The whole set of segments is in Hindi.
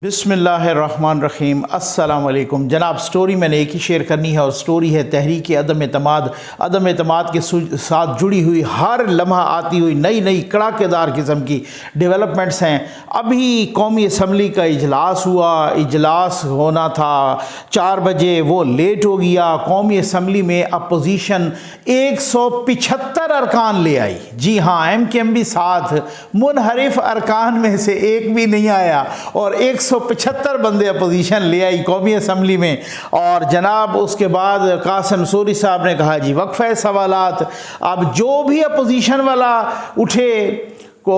बिस्मिल्लाहिर्रहमानिर्रहीम अस्सलाम वालेकुम जनाब। स्टोरी मैंने एक ही शेयर करनी है और स्टोरी है तहरीक अदम एतमाद के साथ जुड़ी हुई हर लम्हा आती हुई नई नई कड़ाकेदार किस्म की डेवलपमेंट्स हैं। अभी कौमी असम्बली का इजलास हुआ, इजलास होना था 4 बजे, वो लेट हो गया। कौमी असम्बली में अपोजिशन 175 अरकान ले आई। जी हाँ, MKMB साथ मुनहरिफ अरकान में से एक भी नहीं आया और 175 बंदे अपोजिशन ले आई कौमी असम्बली में। और जनाब उसके बाद कासिम सूरी साहब ने कहा जी वक्फे सवालात। अब जो भी अपोजिशन वाला उठे को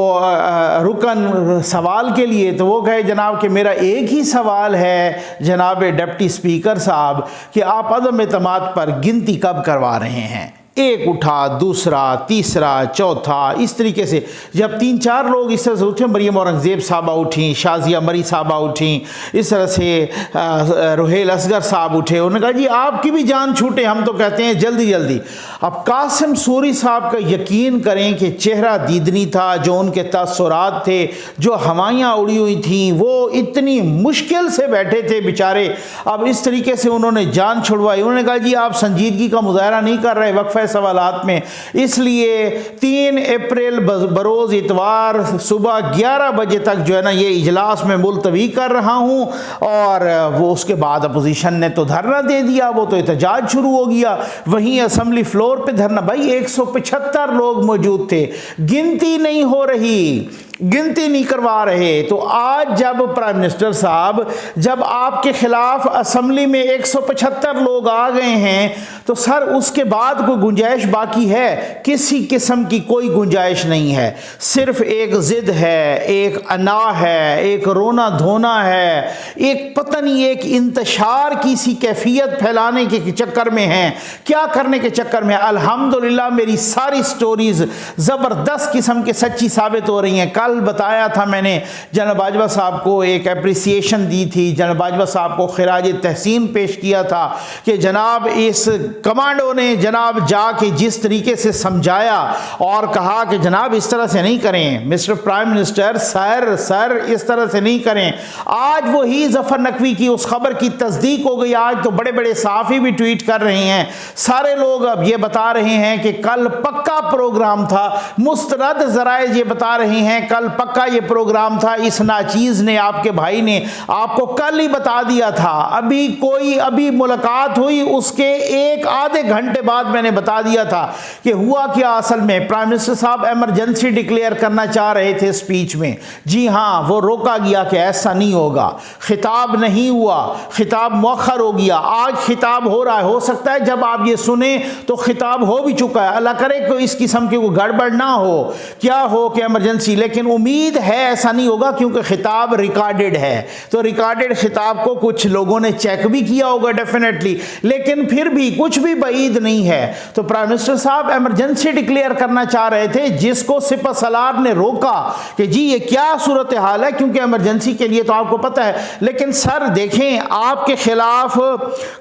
रुकन सवाल के लिए तो वो कहे जनाब कि मेरा एक ही सवाल है जनाब डिप्टी स्पीकर साहब कि आप अदम एतमाद पर गिनती कब करवा रहे हैं। एक उठा, दूसरा, तीसरा, चौथा, इस तरीके से जब 3-4 लोग इस तरह से उठे, मरियम औरंगज़ेब साहबा उठी, शाजिया मरी साहबा उठी, इस तरह से रुहेल असगर साहब उठे, उन्होंने कहा जी आपकी भी जान छूटे, हम तो कहते हैं जल्दी जल्दी। अब कासिम सूरी साहब का यकीन करें कि चेहरा दीदनी था, जो उनके तअस्सुरात थे, जो हवाइयाँ उड़ी हुई थी, वो इतनी मुश्किल से बैठे थे बेचारे। अब इस तरीके से उन्होंने जान छुड़वाई। उन्होंने कहा जी आप संजीदगी का मुजाहरा नहीं कर रहे वक्फे सवालात में, इसलिए 3 अप्रैल बरोज़ इतवार सुबह 11 बजे तक जो है ना ये इजलास में मुलतवी कर रहा हूँ। और वो उसके बाद अपोजिशन ने तो धरना दे दिया, वो तो एहतजाज शुरू हो गया। वहीं असम्बली फ्लोर पे धरना, भाई 175 लोग मौजूद थे, गिनती नहीं हो रही, गिनती नहीं करवा रहे। तो आज जब प्राइम मिनिस्टर साहब जब आपके खिलाफ असम्बली में 175 लोग आ गए हैं तो सर उसके बाद कोई गुंजाइश बाकी है? किसी किस्म की कोई गुंजाइश नहीं है। सिर्फ एक जिद है, एक अना है, एक रोना धोना है, एक पता नहीं एक इंतशार की सी कैफियत फैलाने के चक्कर में है। क्या करने के चक्कर में? अल्हम्दुलिल्लाह मेरी सारी स्टोरीज ज़बरदस्त किस्म के सच्ची साबित हो रही हैं। कल बताया था मैंने, जनरल बाजवा साहब को एक एप्रिसिएशन दी थी, जनरल बाजवा साहब को खिराज तहसीन पेश किया था कि जनाब इस कमांडो ने जनाब जाके जिस तरीके से समझाया और कहा कि जनाब इस तरह से नहीं करें, मिस्टर प्राइम मिनिस्टर, सर इस तरह से नहीं करें। आज वही जफर नकवी की उस खबर की तस्दीक हो गई। आज तो बड़े बड़े सहाफ़ी भी ट्वीट कर रहे हैं, सारे लोग अब ये बता रहे हैं कि कल पक्का प्रोग्राम था। मुस्तरद ज़राए ये बता रहे हैं कल पक्का ये प्रोग्राम था। इस नाचीज ने, आपके भाई ने आपको कल ही बता दिया था। अभी मुलाकात हुई उसके एक आधे घंटे बाद मैंने बता दिया था कि हुआ क्या। असल में प्राइम मिनिस्टर साहब इमरजेंसी डिक्लेयर करना चाह रहे थे स्पीच में। जी हाँ, वो रोका गया कि ऐसा नहीं होगा, खिताब नहीं हुआ, खिताब मौखर हो गया। आज खिताब हो रहा है, हो सकता है जब आप ये सुने तो खिताब हो भी चुका है। अल्लाह करे कि इस किस्म की कोई गड़बड़ ना हो, क्या हो कि इमरजेंसी, लेकिन उम्मीद है ऐसा नहीं होगा क्योंकि खिताब रिकॉर्डेड है। तो रिकॉर्डेड खिताब को कुछ लोगों ने चेक भी किया होगा डेफिनेटली, लेकिन फिर भी कुछ भी बईद नहीं है। तो प्राइम मिनिस्टर साहब इमरजेंसी डिक्लेयर करना चाह रहे थे, जिसको सिपह सलार ने रोका कि जी ये क्या सूरत हाल है, क्योंकि इमरजेंसी के लिए तो आपको पता है। लेकिन सर देखें, आपके खिलाफ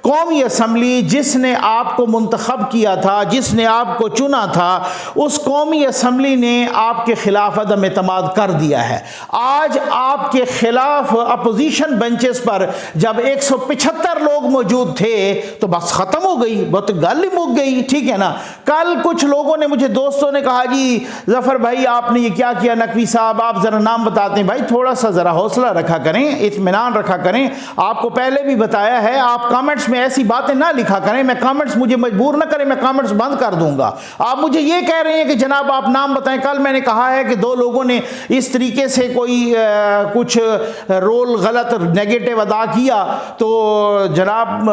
कौमी असम्बली जिसने आपको मुंतखब किया था, जिसने आपको चुना था, उस कौमी असम्बली ने आपके खिलाफ अदम एतमाद कर दिया है। आज आपके खिलाफ अपोजिशन बेंचेस पर जब 175 लोग मौजूद थे तो बस खत्म हो गई, बहुत गल ही मुक गई, ठीक है ना। कल कुछ लोगों ने, मुझे दोस्तों ने कहा जी जफर भाई आपने ये क्या किया, नकवी साहब आप जरा नाम बताते हैं। भाई थोड़ा सा जरा हौसला रखा करें, इत्मीनान रखा करें। आपको पहले भी बताया है, आप कमेंट्स में ऐसी बातें ना लिखा करें। मैं कमेंट्स, मुझे मजबूर ना करें, मैं कमेंट्स बंद कर दूंगा। आप मुझे ये कह रहे हैं कि जनाब आप नाम बताएं। कल मैंने कहा है कि 2 लोगों ने इस तरीके से कोई कुछ रोल गलत नेगेटिव अदा किया, तो जनाब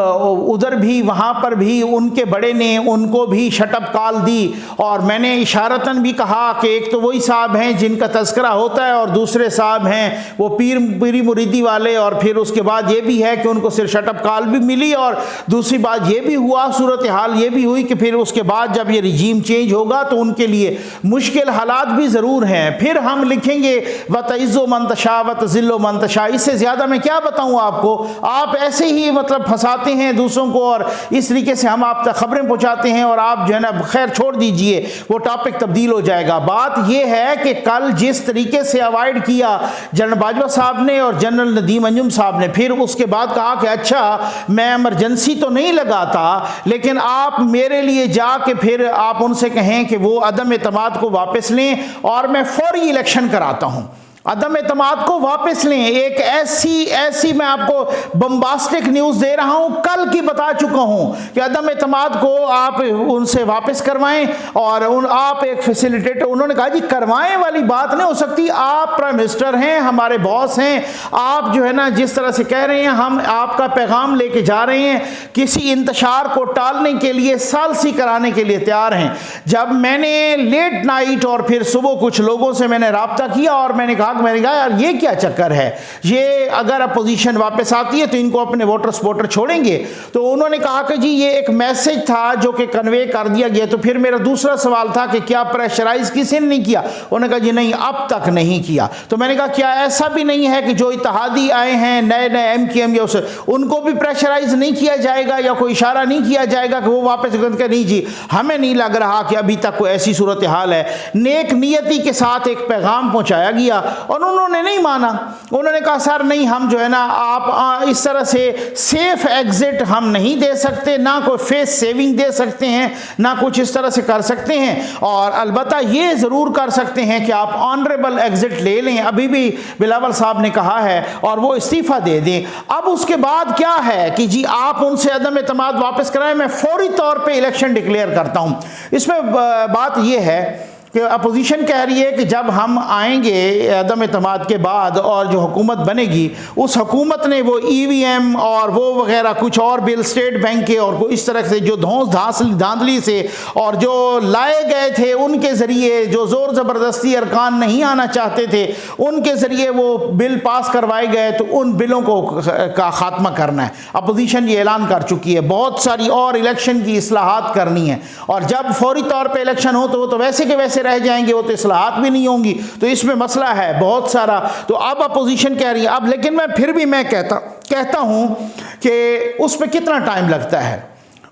उधर भी, वहाँ पर भी उनके बड़े ने उनको भी शटअप कॉल दी। और मैंने इशारतन भी कहा कि एक तो वही साहब हैं जिनका तस्करा होता है और दूसरे साहब हैं वो पीरी मुरीदी वाले। और फिर उसके बाद ये भी है कि उनको सिर्फ शटअप कॉल भी मिली। और दूसरी बात ये भी हुआ, सूरत हाल ये भी हुई कि फिर उसके बाद जब ये रिजीम चेंज होगा तो उनके लिए मुश्किल हालात भी ज़रूर हैं। फिर हम हम लिखेंगे वतइज़्ज़ु मन तशा वतज़िल्लु मन तशा, इससे ज़्यादा मैं क्या बताऊँ आपको। आप ऐसे ही मतलब फंसाते हैं दूसरों को और इस तरीके से हम आप तक खबरें पहुँचाते हैं और आप जो है ना, खैर छोड़ दीजिए, वो टॉपिक तब्दील हो जाएगा। बात यह है कि कल जिस तरीके से अवॉइड किया जनरल बाजवा साहब ने और जनरल नदीम अंजुम साहब ने, फिर उसके बाद कहा कि अच्छा मैं इमरजेंसी तो नहीं लगाता, लेकिन आप मेरे लिए जाके फिर आप उनसे कहें कि वो अदम एतमाद को वापस लें और मैं फौरी इलेक्शन कराता हूं। अदम एतमाद को वापस लें। एक ऐसी मैं आपको बम्बास्टिक न्यूज़ दे रहा हूं, कल की बता चुका हूं कि अदम एतमाद को आप उनसे वापस करवाएं और आप एक फैसिलिटेटर, उन्होंने कहा जी करवाएं वाली बात नहीं हो सकती, आप प्राइम मिनिस्टर हैं, हमारे बॉस हैं, आप जो है ना जिस तरह से कह रहे हैं हम आपका पैगाम लेके जा रहे हैं, किसी इंतशार को टालने के लिए सालसी कराने के लिए तैयार हैं। जब मैंने लेट नाइट और फिर सुबह कुछ लोगों से मैंने रब्ता किया और मैंने कहा यार ये क्या चक्कर है, ये अगर अपोजिशन वापस आती है तो इनको अपने वोटर सपोर्टर छोड़ेंगे। तो उन्होंने कहा कि जी ये एक मैसेज था जो कि कन्वे कर दिया गया। तो फिर मेरा दूसरा सवाल था कि क्या प्रेशराइज किसी ने नहीं किया? उन्होंने कहा जी नहीं, अब तक नहीं किया। तो मैंने कहा क्या ऐसा भी नहीं है कि जो इत्तेहादी आए हैं नए नए MKM या उसे, उनको भी प्रेशराइज नहीं किया जाएगा या कोई इशारा नहीं किया जाएगा कि वो वापस? नहीं जी, हमें नहीं लग रहा कि अभी तक कोई ऐसी सूरत हाल है। नेक नियति के साथ एक पैगाम पहुंचाया गया और उन्होंने नहीं माना। उन्होंने कहा सर नहीं, हम जो है ना आप इस तरह से सेफ एग्जिट हम नहीं दे सकते, ना कोई फेस सेविंग दे सकते हैं, ना कुछ इस तरह से कर सकते हैं, और अलबत्ता ये ज़रूर कर सकते हैं कि आप ऑनरेबल एग्जिट ले लें। अभी भी बिलावल साहब ने कहा है और वो इस्तीफ़ा दे दें। अब उसके बाद क्या है कि जी आप उनसे अदम एतमाद वापस कराएं, मैं फौरी तौर पे इलेक्शन डिक्लेयर करता हूं। इसमें बात यह है कि अपोजिशन कह रही है कि जब हम आएंगे अदम एतमाद के बाद और जो हुकूमत बनेगी, उस हुकूमत ने वो EVM और वो वगैरह कुछ और बिल स्टेट बैंक के और इस तरह से जो धांधली से और जो लाए गए थे उनके ज़रिए, जो ज़ोर ज़बरदस्ती अरकान नहीं आना चाहते थे उनके ज़रिए वो बिल पास करवाए गए, तो उन बिलों को का ख़ात्मा करना है। अपोजिशन ये ऐलान कर चुकी है, बहुत सारी और इलेक्शन की इस्लाहात करनी है, और जब फौरी तौर पर इलेक्शन हो तो वो तो वैसे के वैसे रह जाएंगे, वो तो इस्लाहात भी नहीं होंगी। तो इसमें मसला है बहुत सारा। तो अब अपोजिशन कह रही है अब, लेकिन मैं फिर भी मैं कहता हूं कि उस पर कितना टाइम लगता है?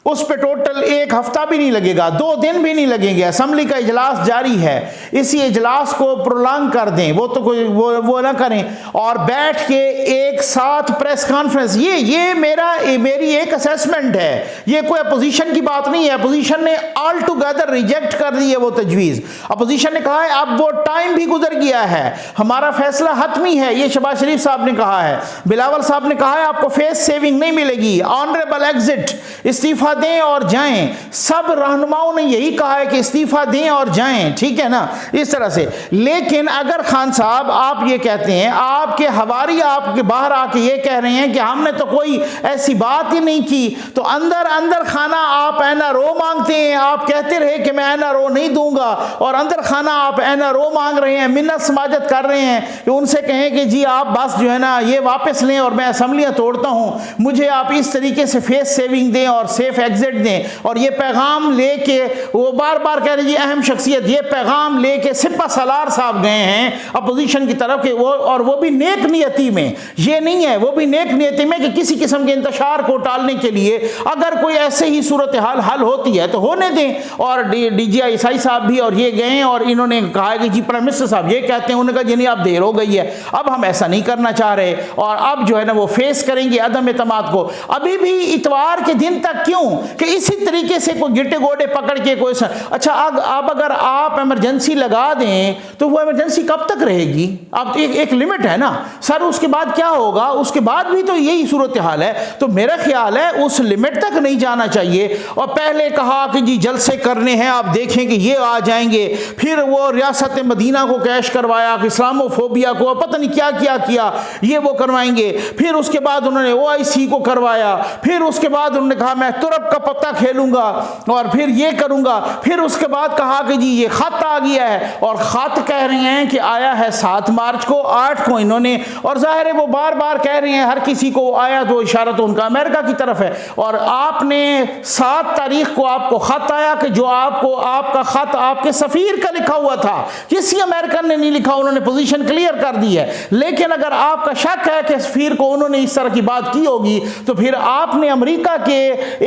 उस पे टोटल 1 हफ्ता भी नहीं लगेगा, 2 दिन भी नहीं लगेंगे। असेंबली का इजलास जारी है, इसी इजलास को प्रोलॉन्ग कर दें, वो तो कोई वो ना करें, और बैठ के एक साथ प्रेस कॉन्फ्रेंस। ये मेरी एक असेसमेंट है, ये कोई अपोजिशन की बात नहीं है। अपोजिशन ने ऑल टुगेदर रिजेक्ट कर दी है वो तजवीज़। अपोजिशन ने कहा है अब वो टाइम भी गुजर गया है, हमारा फैसला हतमी है। ये शहबाज शरीफ साहब ने कहा है, बिलावल साहब ने कहा है आपको फेस सेविंग नहीं मिलेगी, ऑनरेबल एग्जिट, इस्तीफा दें और जाएं। सब रहनुमाओं ने यही कहा है कि इस्तीफा दें और जाएं, ठीक है ना, इस तरह से। लेकिन अगर खान साहब आप ये कहते हैं, आपके हवारी आपके बाहर आके ये कह रहे हैं कि हमने तो कोई ऐसी बात ही नहीं की, तो अंदर अंदर खाना आप NRO मांगते हैं। आप कहते रहे कि मैं NRO नहीं दूंगा, और अंदर खाना आप NRO मांग रहे हैं, मिन्नत समाजत कर रहे हैं कि उनसे कहें कि जी आप बस जो है ना ये वापस लें और मैं असेंबलियां तोड़ता हूं, मुझे आप इस तरीके से फेस सेविंग दें और सेफ एग्जिट दें। और ये पैगाम लेके वो बार बार कह रही है अहम शख्सियत, ये पैगाम लेके सिपा सलार साहब गए हैं अपोजिशन की तरफ के, वो भी नेक नियति में, ये नहीं है, वो भी नेक नियति में कि किसी किस्म के इंतशार को टालने के लिए अगर कोई ऐसे ही सूरत हाल हल होती है तो होने दें। और DGI ईसाई साहब भी और ये गए और इन्होंने कहा कि जी प्राइम मिनिस्टर साहब ये कहते हैं, उन्होंने कहा जी नहीं अब देर हो गई है, अब हम ऐसा नहीं करना चाह रहे, और अब जो है ना वो फेस करेंगे अदम एतमाद को। अभी भी इतवार के दिन तक क्यों कि इसी तरीके से कोई गिट्टे गोडे पकड़ के कोई अच्छा अब अगर आप इमरजेंसी लगा दें तो वो इमरजेंसी कब तक रहेगी? अब एक लिमिट है ना सर, उसके बाद क्या होगा? उसके बाद भी तो यही सूरत हाल है। तो मेरा ख्याल है उस लिमिट तक नहीं जाना चाहिए। और पहले कहा कि जी जलसे करने हैं, आप देखें कि ये आ जाएंगे, फिर वो रियासत मदीना को कैश करवाया कि इस्लामोफोबिया को पता नहीं क्या क्या किया, ये वो करवाएंगे, फिर उसके बाद उन्होंने OIC को करवाया, फिर उसके बाद उन्होंने कहा मैं तुर्क अरब का पत्ता खेलूंगा और फिर ये करूंगा। फिर उसके बाद कहा कि जी ये खत आ गया है, और खत कह रहे हैं कि आया है 7 मार्च को, 8 को इन्होंने, और जाहिर है वो बार बार कह रहे हैं हर किसी को आया तो इशारा तो उनका अमेरिका की तरफ है। और आपने 7 तारीख को आपको खत आया कि जो आपको आपका खत आपके सफीर का लिखा हुआ था, किसी अमेरिकन ने नहीं लिखा, उन्होंने पोजीशन क्लियर कर दी है। लेकिन अगर आपका शक है कि सफीर को उन्होंने इस तरह की बात की होगी, तो फिर आपने अमेरिका के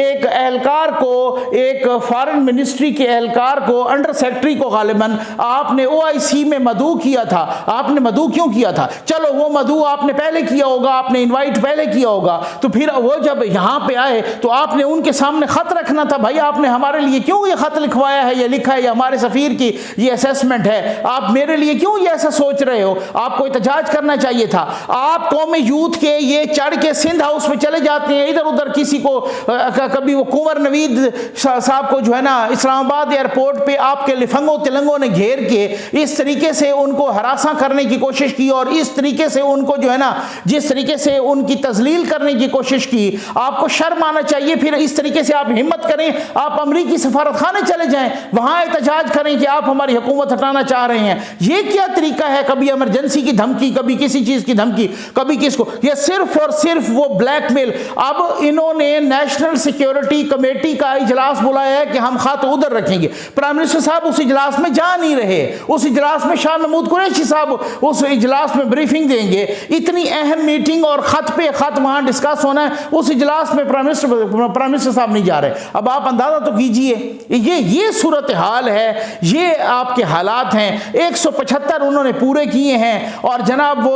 एक एहलकार को, एक फॉरेन मिनिस्ट्री के एहलकार को, अंडर सेक्रेटरी को गालिबन आपने OIC में मदऊ किया था। आपने मदऊ क्यों किया था? चलो वो मदऊ आपने पहले किया होगा, आपने इनवाइट पहले किया होगा, तो फिर वो जब यहां पे आए तो आपने उनके सामने खत रखना था, भाई आपने हमारे लिए क्यों ये खत लिखवाया है, ये लिखा है, ये हमारे सफीर की ये असेसमेंट है, आप मेरे लिए क्यों ये ऐसा सोच रहे हो? आपको एहतजाज करना चाहिए था। आप कौम यूथ के ये चढ़ के सिंध हाउस में चले जाते हैं, इधर उधर किसी को, कभी वो कुंवर नवीद साहब को जो है ना इस्लामाबाद एयरपोर्ट पे आपके लिफंगों तिलंगों ने घेर के इस तरीके से उनको हरासा करने की कोशिश की, और इस तरीके से उनको जो है ना जिस तरीके से उनकी तजलील करने की कोशिश की, आपको शर्म आना चाहिए। फिर इस तरीके से आप हिम्मत करें, आप अमरीकी सफारत खाने चले जाएं, वहां एहतजाज करें कि आप हमारी हुकूमत हटाना चाह रहे हैं। ये क्या तरीका है? कभी इमरजेंसी की धमकी, कभी किसी चीज की धमकी, कभी किसको, ये सिर्फ और सिर्फ वो ब्लैकमेल। अब इन्होंने नेशनल सिक्योरिटी कमेटी का इजलास बुलाया है कि हम खत उधर रखेंगे। प्राइम मिनिस्टर साहब उस इजलास में जा नहीं रहे, उस इजलास में शाह महमूद कुरैशी साहब उस इजलास में ब्रीफिंग देंगे। इतनी अहम मीटिंग और खत पे खत वहां डिस्कस होना है, उस इजलास में प्राइम मिनिस्टर साहब नहीं जा रहे। अब आप अंदाजा तो कीजिए, ये सूरत हाल है, ये आपके हालात हैं। 175 उन्होंने पूरे किए हैं, और जनाब वो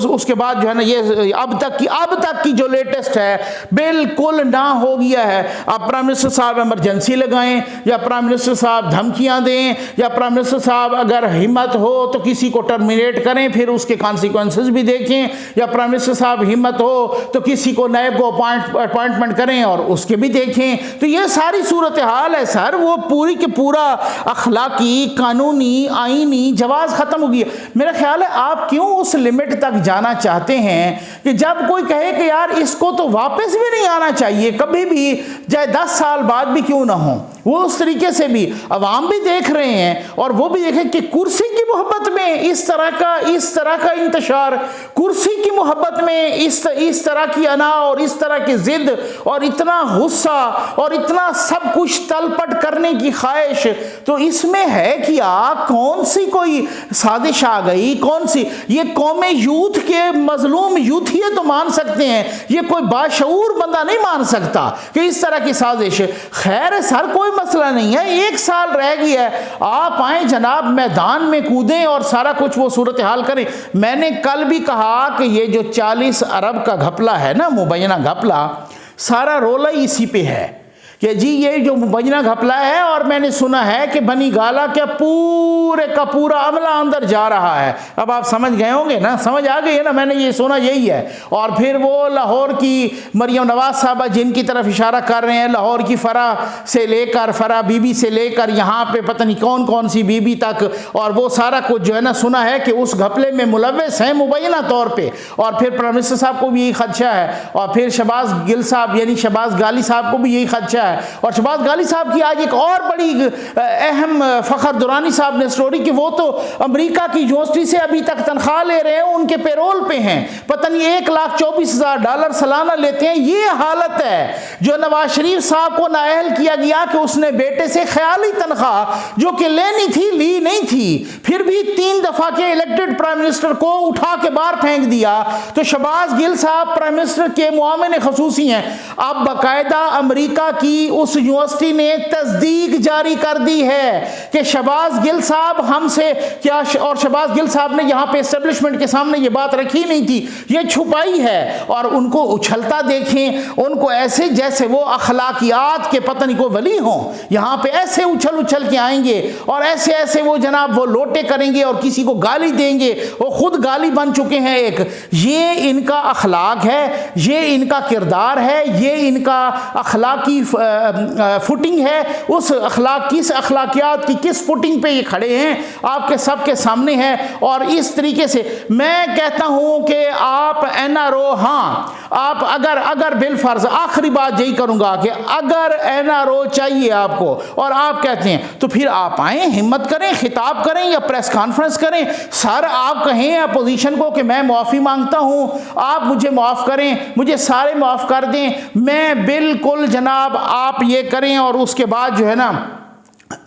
उसके बाद जो है ना ये अब तक की जो लेटेस्ट है बिल्कुल ना हो गया है। अब प्राइम मिनिस्टर साहब इमरजेंसी लगाएं, या प्राइम मिनिस्टर साहब धमकियां दें, या प्राइम मिनिस्टर साहब अगर हिम्मत हो तो किसी को टर्मिनेट करें, फिर उसके कॉन्सिक्वेंसेस भी देखें, या प्राइम मिनिस्टर साहब हिम्मत हो तो किसी को नए को अपॉइंटमेंट करें और उसके भी देखें। तो ये सारी सूरत हाल है सर, वो पूरी के पूरा अखलाकी, कानूनी, आईनी जवाब खत्म हो गया। मेरा ख्याल है आप क्यों उस लिमिट तक जाना चाहते हैं कि जब कोई कहे कि यार इसको तो वापस भी नहीं आना चाहिए कभी भी, चाहे 10 साल बाद भी क्यों ना हो, वो उस तरीके से भी अवाम भी देख रहे हैं, और वो भी देखें कि कुर्सी की मोहब्बत में इस तरह का इंतशार, कुर्सी की मोहब्बत में इस तरह की अना और इस तरह की जिद और इतना गुस्सा और इतना सब कुछ तलपट करने की ख्वाहिश, तो इसमें है क्या? कौन सी कोई साजिश आ गई? कौन सी? ये कौम यूथ के मजलूम यूथिये तो मान सकते हैं, ये कोई बाशऊर बंदा नहीं मान सकता कि इस तरह की साजिश। खैर सर कोई मसला नहीं है, 1 साल रह गया है, आप आए जनाब मैदान में कूदें और सारा कुछ वो सूरत हाल करें। मैंने कल भी कहा कि ये जो 40 अरब का घपला है ना, मुबैना घपला, सारा रोला इसी पे है कि जी ये जो मुबैना घपला है, और मैंने सुना है कि बनी गाला के पूरे का पूरा अमला अंदर जा रहा है। अब आप समझ गए होंगे ना, समझ आ गई है ना, मैंने ये सुना यही है। और फिर वो लाहौर की मरियम नवाज साहबा जिनकी तरफ इशारा कर रहे हैं, लाहौर की फरा बीबी से लेकर यहाँ पे पता नहीं कौन कौन सी बीबी तक, और वो सारा कुछ जो है ना सुना है कि उस घपले में मुलव्वस हैं मुबैना तौर पर। और फिर प्राइम मिनिस्टर साहब को भी यही खदशा है, और फिर शहबाज गिल साहब यानी शहबाज गाली साहब को भी यही खदशा है। और शहबाज गाली साहब की आज एक और बड़ी अहम, फखर दुरानी साहब ने स्टोरी कि वो तो अमेरिका की यूनिवर्सिटी से अभी तक तनख्वाह ले रहे हैं, उनके पेरोल पे हैं, पता नहीं $1,24,000 सालाना लेते हैं। ये हालत है जो नवाज शरीफ साहब को नाअहल किया गया कि उसने बेटे से ख्याली तनख्वाह जो कि लेनी थी ली नहीं थी, फिर भी 3 दफा के इलेक्टेड प्राइम मिनिस्टर को उठा के बाहर फेंक दिया। तो शहबाज गिल साहब प्राइम मिनिस्टर के मुआविन खसूसी हैं। अब बाकायदा अमेरिका की उस यूनिवर्सिटी ने तस्दीक जारी कर दी है कि शहबाज गिल साहब हमसे क्या, और शहबाज गिल साहब ने यहां पे एस्टेब्लिशमेंट के सामने ये बात रखी नहीं थी, ये छुपाई है। और उनको उछलता देखें, उनको ऐसे जैसे वो अखलाकियात के पता नहीं को वली हों, यहां पे ऐसे उछल के आएंगे और ऐसे वो जनाब वो लोटे करेंगे और किसी को गाली देंगे, वो खुद गाली बन चुके हैं एक। ये इनका अखलाक है, ये इनका किरदार है, ये इनका अखलाकी फुटिंग है, उस किस अखलाकियात की किस फुटिंग पे ये खड़े हैं आपके सबके सामने है। और इस तरीके से मैं कहता हूं कि आप एनआरओ, हाँ आप अगर बिलफर्ज आखिरी बात यही करूंगा कि अगर एनआरओ चाहिए आपको और आप कहते हैं तो फिर आप आए, हिम्मत करें, खिताब करें या प्रेस कॉन्फ्रेंस करें। सर आप कहें अपोजिशन को कि मैं माफ़ी मांगता हूं, आप मुझे माफ़ करें, मुझे सारे माफ़ कर दें, मैं बिल्कुल जनाब आप ये करें और उसके बाद जो है ना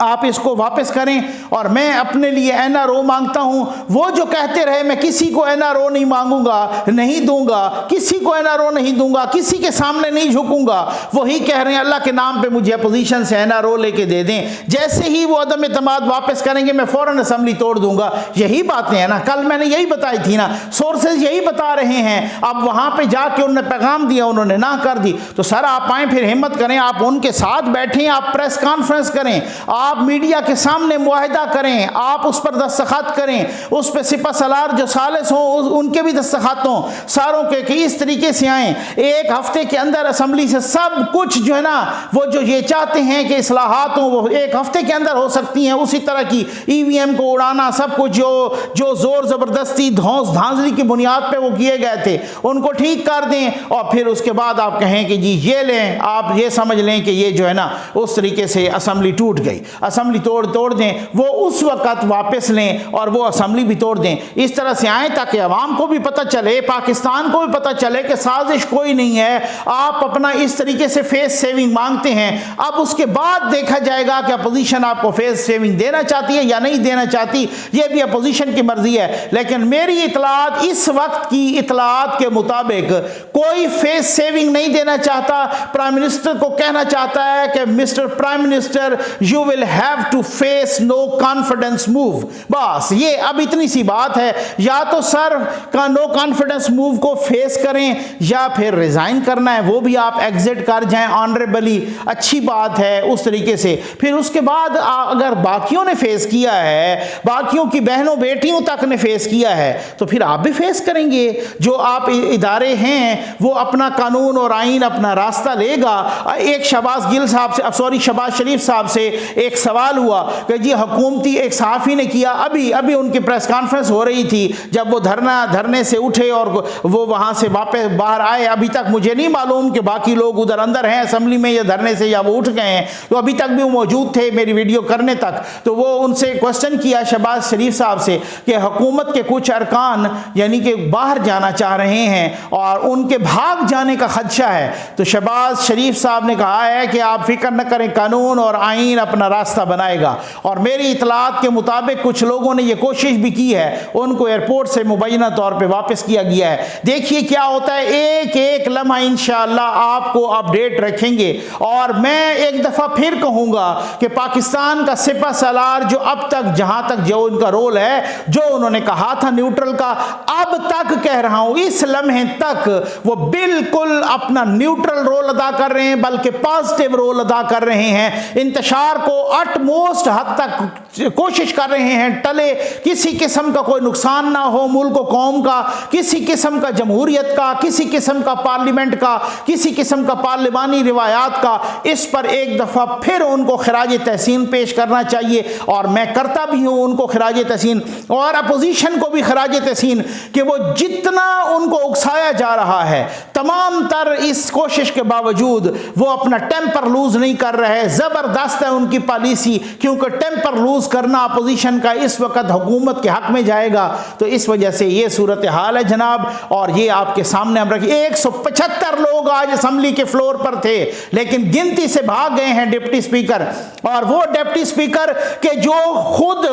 आप इसको वापस करें और मैं अपने लिए एनआरओ मांगता हूं। वो जो कहते रहे मैं किसी को एनआरओ नहीं मांगूंगा, नहीं दूंगा, किसी को एनआरओ नहीं दूंगा, किसी के सामने नहीं झुकूंगा, वही कह रहे हैं अल्लाह के नाम पे मुझे अपोजिशन से एनआरओ लेके दे दें। जैसे ही वो अदम एतमाद वापस करेंगे मैं फौरन असम्बली तोड़ दूंगा। यही बातें हैं ना, कल मैंने यही बताई थी ना, सोर्सेज यही बता रहे हैं। अब वहां पर जाके उन्होंने पैगाम दिया, उन्होंने ना कर दी, तो सर आप आए, फिर हिम्मत करें, आप उनके साथ बैठें, आप प्रेस कॉन्फ्रेंस करें, आप मीडिया के सामने मुआहिदा करें, आप उस पर दस्तखत करें, उस पर सिपा सलार जो सालिस हों उनके भी दस्तखत हों सारों के, कि इस तरीके से आएँ। एक हफ्ते के अंदर असम्बली से सब कुछ जो है ना, वो जो ये चाहते हैं कि इस्लाहात हों वो एक हफ्ते के अंदर हो सकती हैं। उसी तरह की ईवीएम को उड़ाना, सब कुछ जो जोर ज़बरदस्ती धौंस धांधली की बुनियाद पे वो किए गए थे उनको ठीक कर दें और फिर उसके बाद आप कहें कि जी ये लें, आप ये समझ लें कि ये जो है ना उस तरीके से असम्बली टूट गई, असम्बली तोड़ दें, वो उस वक्त वापस लें और वो असम्बली भी तोड़ दें। इस तरह से आए ताकि अवाम को भी पता चले, पाकिस्तान को भी पता चले कि साजिश कोई नहीं है। आप अपना इस तरीके से फेस सेविंग मांगते हैं, अब उसके बाद देखा जाएगा कि अपोजिशन आपको फेस सेविंग देना चाहती है या नहीं देना चाहती, ये भी अपोजिशन की मर्जी है। लेकिन मेरी इतलात, इस वक्त की इतलात के मुताबिक कोई फेस सेविंग नहीं देना चाहता। प्राइम मिनिस्टर को कहना चाहता है कि mister prime minister you will have to face no confidence move. बस ये अब इतनी सी बात है, या तो सर का नो कॉन्फिडेंस मूव को फेस करें या फिर रिजाइन करना है, वो भी आप एग्जिट कर जाएं ऑनरेबली, अच्छी बात है उस तरीके से। फिर उसके बाद अगर बाकियों ने फेस किया है, बाकियों की बहनों बेटियों तक ने फेस किया है, तो फिर आप भी फेस करेंगे। जो आप इदारे हैं वो अपना कानून और आइन अपना रास्ता लेगा। एक शहबाज गिल साहब से, सॉरी शहबाज शरीफ साहब से एक सवाल हुआ कि जी हुकूमती एक सहाफ़ी ने किया, अभी उनकी प्रेस कॉन्फ्रेंस हो रही थी, जब वो धरने से उठे और वो वहाँ से वापस बाहर आए, अभी तक मुझे नहीं मालूम कि बाकी लोग उधर अंदर हैं असम्बली में या धरने से या वो उठ गए हैं, तो अभी तक भी वो मौजूद थे मेरी वीडियो करने तक। तो वो उनसे क्वेश्चन किया शहबाज शरीफ साहब से कि हुकूमत के कुछ अरकान यानी कि बाहर जाना चाह रहे हैं और उनके भाग जाने का खदशा है। तो शहबाज शरीफ साहब ने कहा है कि आप फिक्र न करें, कानून और आइन अपना रास्ता बनाएगा। और मेरी इतलात के मुताबिक कुछ लोगों ने यह कोशिश भी की है, उनको एयरपोर्ट से मुबैना तौर पे वापस किया गया है। देखिए क्या होता है, एक एक लम्हा इंशाअल्लाह आपको अपडेट रखेंगे। और मैं एक दफ़ा फिर कहूँगा कि पाकिस्तान का सिपा सलार जो अब तक जहाँ तक जो उनका रोल है, जो उन्होंने कहा था न्यूट्रल का, अब तक कह रहा हूँ इस लम्हे तक वो बिल्कुल अपना न्यूट्रल रोल अदा कर रहे हैं, बल्कि पॉजिटिव रोल अदा कर रहे हैं। इंतशार को अटमोस्ट हद तक कोशिश कर रहे हैं टले, किसी किस्म का कोई नुकसान ना हो मुल्क कौम का, किसी किस्म का जमहूरियत का, किसी किस्म का पार्लियामेंट का, किसी किस्म का पार्लिमानी रिवायात का। इस पर एक दफ़ा फिर उनको खराज तहसीन पेश करना चाहिए और मैं करता भी हूँ उनको खराज तहसीन, और अपोजिशन को भी खराज तहसीन कि वो जितना उनको उकसाया जा रहा है तमाम तर इस कोशिश के बावजूद वो अपना टेम्पर लूज नहीं कर रहे। ज़बरदस्त है उनकी पॉलिसी, क्योंकि टेम्पर लूज करना अपोजिशन का इस वक्त हुकूमत के हक में जाएगा। तो इस वजह से ये सूरत हाल है जनाब, और ये आपके सामने हम रखिए। 175 लोग आज असम्बली के फ्लोर पर थे, लेकिन गिनती से भाग गए हैं डिप्टी स्पीकर, और वो डिप्टी स्पीकर के जो खुद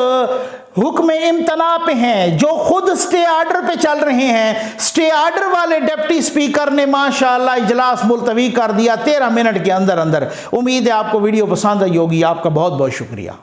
हुक्म इम्तना पे हैं, जो खुद स्टे ऑर्डर पे चल रहे हैं, स्टे ऑर्डर वाले डिप्टी स्पीकर ने माशाअल्लाह इजलास मुलतवी कर दिया 13 मिनट के अंदर अंदर। उम्मीद है आपको वीडियो पसंद आई होगी। आपका बहुत बहुत शुक्रिया।